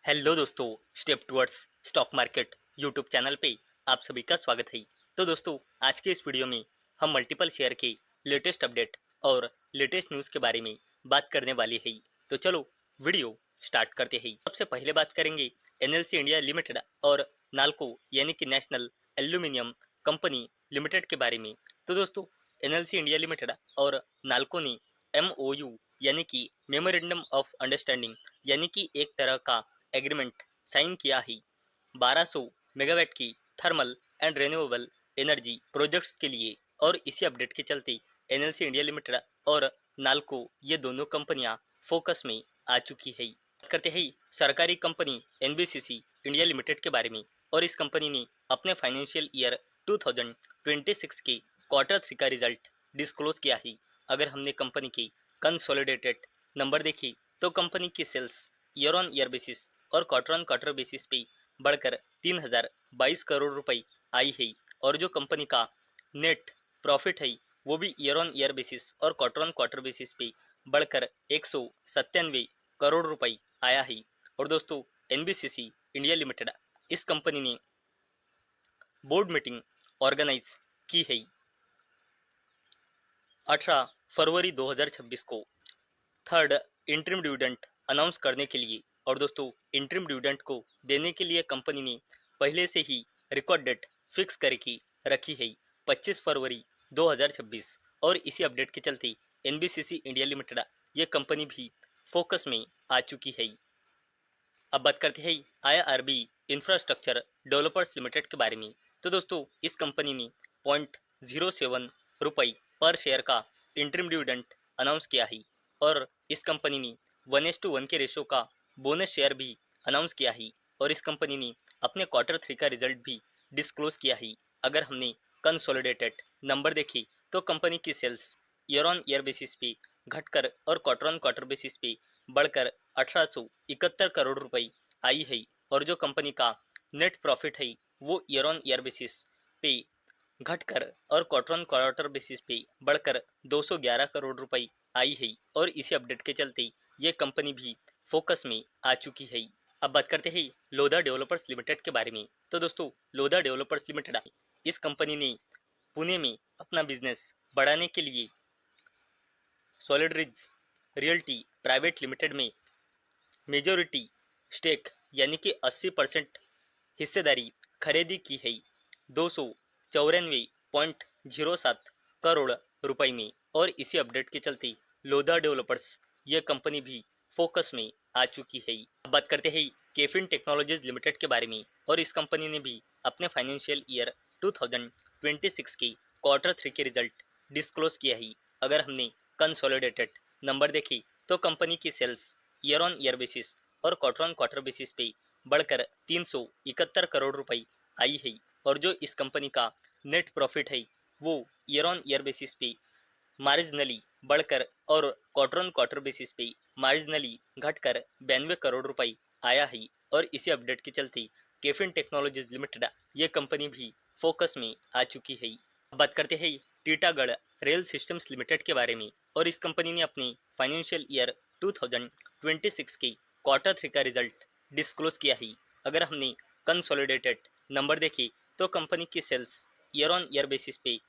Hello दोस्तों, step towards stock market YouTube channel पे आप सभी का स्वागत है। तो दोस्तों, आज के इस वीडियो में हम मल्टीपल शेयर के लेटेस्ट अपडेट और लेटेस्ट न्यूज़ के बारे में बात करने वाले हैं। तो चलो वीडियो स्टार्ट करते हैं। सबसे पहले बात करेंगे एनएलसी इंडिया लिमिटेड और नाल्को यानी कि नेशनल एल्यूमिनियम कंपनी लिमिटेड के बारे में। तो दोस्तों, एनएलसी इंडिया लिमिटेड और नाल्को ने एमओयू यानी कि मेमोरेंडम ऑफ अंडरस्टैंडिंग यानी कि एक तरह का एग्रीमेंट साइन किया है 1200 मेगावाट की thermal and renewable energy projects के लिए। और इसी अपडेट के चलते एनएलसी इंडिया लिमिटेड और नाल्को ये दोनों कंपनियां फोकस में आ चुकी है। बात करते हैं सरकारी कंपनी एनबीसीसी इंडिया लिमिटेड के बारे में। और इस कंपनी ने अपने फाइनेंशियल ईयर 2026 के क्वार्टर 3 का रिजल्ट डिस्क्लोज किया है। अगर हमने कंपनी के कंसोलिडेटेड नंबर देखे तो कंपनी की sales year on year basis और क्वार्टर ऑन क्वार्टर बेसिस पे बढ़कर 3022 करोड़ रुपए आई है। और जो कंपनी का नेट प्रॉफिट है वो भी ईयर ऑन ईयर बेसिस और क्वार्टर ऑन क्वार्टर बेसिस पे बढ़कर 197 करोड़ रुपए आया है। और दोस्तों, एनबीसीसी इंडिया लिमिटेड इस कंपनी ने बोर्ड मीटिंग ऑर्गेनाइज की है 18 फरवरी 2026 को थर्ड इंटरिम डिविडेंड अनाउंस करने के लिए। और दोस्तों, इंटरिम डिविडेंड को देने के लिए कंपनी ने पहले से ही रिकॉर्ड डेट फिक्स करके रखी है 25 फरवरी 2026। और इसी अपडेट के चलते एनबीसीसी इंडिया लिमिटेड ये कंपनी भी फोकस में आ चुकी है। अब बात करते हैं आईआरबी इंफ्रास्ट्रक्चर डेवलपर्स लिमिटेड के बारे में। तो दोस्तों, इस कंपनी ने 0.07 रुपये पर शेयर का इंटरिम डिविडेंड अनाउंस किया है। और इस कंपनी ने 1:1 के रेशो का बोनस शेयर भी अनाउंस किया है। और इस कंपनी ने अपने क्वार्टर 3 का रिजल्ट भी डिस्क्लोज किया है। अगर हमने कंसोलिडेटेड नंबर देखे तो कंपनी की sales year on year basis पे घटकर और क्वार्टर ऑन क्वार्टर बेसिस पे बढ़कर 1871 करोड़ रुपए आई है। और जो कंपनी का नेट प्रॉफिट है वो ईयर ऑन ईयर बेसिस पे घटकर और क्वार्टर ऑन क्वार्टर बेसिस पे बढ़कर 211 करोड़ रुपए आई है। और इसी अपडेट के चलते ये कंपनी भी फोकस में आ चुकी है। अब बात करते हैं लोधा डेवलपर्स लिमिटेड के बारे में। तो दोस्तों, लोधा डेवलपर्स लिमिटेड इस कंपनी ने पुणे में अपना बिजनेस बढ़ाने के लिए solid ridge realty private limited में मेजोरिटी स्टेक यानी कि 80% हिस्सेदारी खरीदी की है 294.07 करोड़ रुपए में। और इसी अपडेट के चलते लोधा डेवलपर्स ये कंपनी भी फोकस में आ चुकी है। अब बात करते हैं केफिन टेक्नोलॉजीज लिमिटेड के बारे में। और इस कंपनी ने भी अपने फाइनेंशियल ईयर 2026 के क्वार्टर 3 के रिजल्ट डिस्क्लोज किया है। अगर हमने कंसोलिडेटेड नंबर देखे तो कंपनी की sales year on year basis और क्वार्टर ऑन क्वार्टर बेसिस पे बढ़कर 371 करोड़ रुपए आई है। और जो इस कंपनी का नेट प्रॉफिट है वो ईयर ऑन ईयर बेसिस पे मार्जिनली बढ़कर और क्वार्टर ऑन क्वार्टर बेसिस पे मार्जिनली घटकर 92 करोड़ रुपए आया है। और इसी अपडेट के चलते केफिन टेक्नोलॉजीज लिमिटेड ये कंपनी भी फोकस में आ चुकी है। बात करते हैं टीटागढ़ रेल सिस्टम्स लिमिटेड के बारे में। और इस कंपनी ने अपनी फाइनेंशियल ईयर 2026 के क्वार्टर 3 का रिजल्ट डिस्क्लोज किया है। अगर हमने कंसोलिडेटेड नंबर देखे तो कंपनी की sales year on year basis पे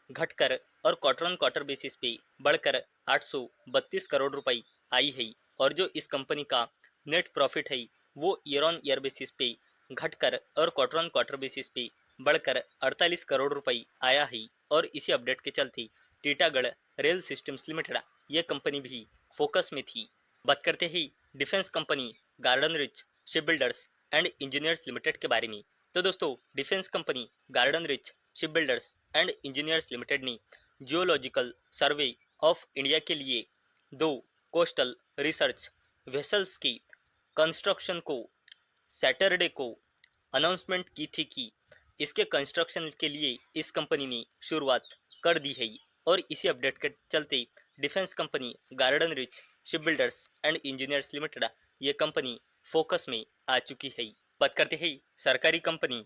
घटकर और क्वार्टर ऑन क्वार्टर बेसिस पे बढ़कर 832 करोड़ रुपए आई है। और जो इस कंपनी का नेट प्रॉफिट है वो ईयर ऑन ईयर बेसिस पे घटकर और क्वार्टर ऑन क्वार्टर बेसिस पे बढ़कर 48 करोड़ रुपए आया है। और इसी अपडेट के चलते टीटागढ़ रेल सिस्टम्स लिमिटेड ये कंपनी भी फोकस में थी। बात करते हैं defence company garden rich ship builders and engineers limited के बारे में। तो दोस्तों, defence company garden rich ship builders and engineers limited ने जियोलॉजिकल सर्वे ऑफ इंडिया के लिए 2 कोस्टल रिसर्च वेसल्स की कंस्ट्रक्शन को सैटरडे को अनाउंसमेंट की थी कि इसके कंस्ट्रक्शन के लिए इस कंपनी ने शुरुआत कर दी है। और इसी अपडेट के चलते defence company garden rich ship builders and engineers limited ये कंपनी फोकस में आ चुकी है। बात करते हैं सरकारी कंपनी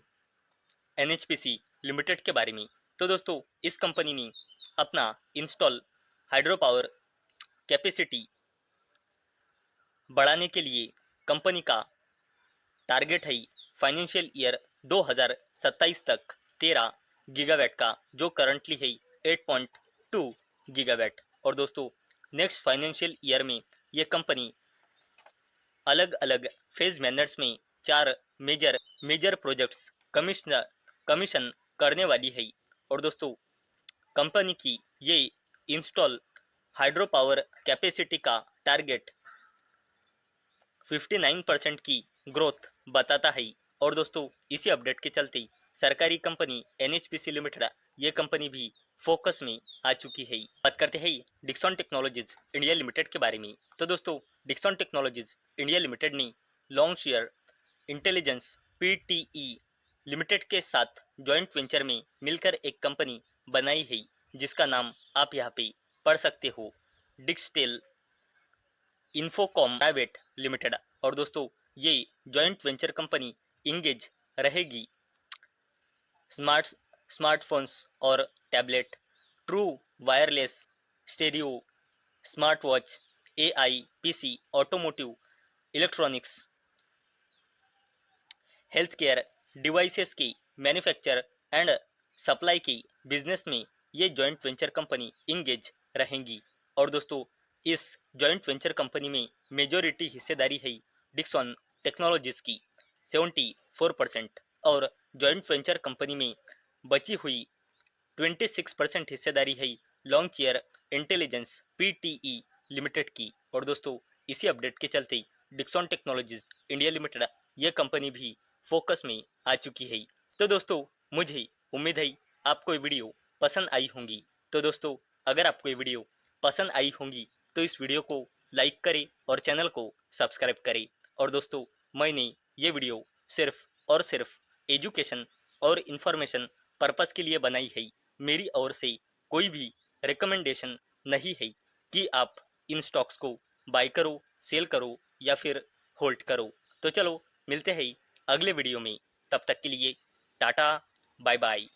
एनएचपीसी लिमिटेड के बारे में। तो दोस्तों, इस कंपनी ने अपना इंस्टॉल हाइड्रो पावर कैपेसिटी बढ़ाने के लिए कंपनी का टारगेट है फाइनेंशियल ईयर 2027 तक 13 गीगावाट का, जो करंटली है 8.2 गीगावाट। और दोस्तों नेक्स्ट फाइनेंशियल ईयर में ये कंपनी अलग अलग फेज मैनर्स में 4 मेजर मेजर प्रोजेक्ट्स कमीशन करने वाली है। और दोस्तों कंपनी की ये इंस्टॉल हाइड्रो पावर कैपेसिटी का टारगेट 59% की ग्रोथ बताता है। और दोस्तों इसी अपडेट के चलते सरकारी कंपनी एनएचपीसी लिमिटेड ये कंपनी भी फोकस में आ चुकी है। बात करते हैं डिक्सन टेक्नोलॉजीज इंडिया लिमिटेड के बारे में। तो दोस्तों डिक्सन टेक्नोलॉजीज इंडिया लिमिटेड ने long share intelligence PTE limited के साथ जॉइंट वेंचर में मिलकर एक कंपनी बनाई है, जिसका नाम आप यहाँ पे पढ़ सकते हो, डिक्सटेल इन्फोकॉम प्राइवेट लिमिटेड। और दोस्तों ये जॉइंट वेंचर कंपनी इंगेज रहेगी स्मार्ट स्मार्टफोन्स और tablet, true wireless stereo, smart watch, AI, PC, automotive, electronics, health care devices की मैन्युफैक्चर एंड सप्लाई की बिजनेस में ये जॉइंट वेंचर कंपनी इंगेज रहेंगी। और दोस्तों इस जॉइंट वेंचर कंपनी में मेजोरिटी हिस्सेदारी है डिक्सन टेक्नोलॉजीज की 74%, और जॉइंट वेंचर कंपनी में बची हुई 26% हिस्सेदारी है लॉन्गचेयर इंटेलिजेंस पीटीई लिमिटेड की। और दोस्तों इसी अपडेट के चलते डिक्सन टेक्नोलॉजीज इंडिया लिमिटेड ये कंपनी भी फोकस में आ चुकी है। तो दोस्तों मुझे उम्मीद है आपको ये वीडियो पसंद आई होंगी। तो दोस्तों अगर आपको ये वीडियो पसंद आई होंगी तो इस वीडियो को लाइक करें और चैनल को सब्सक्राइब करें। और दोस्तों मैंने ये वीडियो सिर्फ और सिर्फ एजुकेशन और इन्फॉर्मेशन पर्पस के लिए बनाई है। मेरी ओर से कोई भी रिकमेंडेशन नहीं है कि आप इन स्टॉक्स को बाय करो, सेल करो या फिर होल्ड करो। तो चलो मिलते हैं अगले वीडियो में, तब तक के लिए टाटा बाय बाय।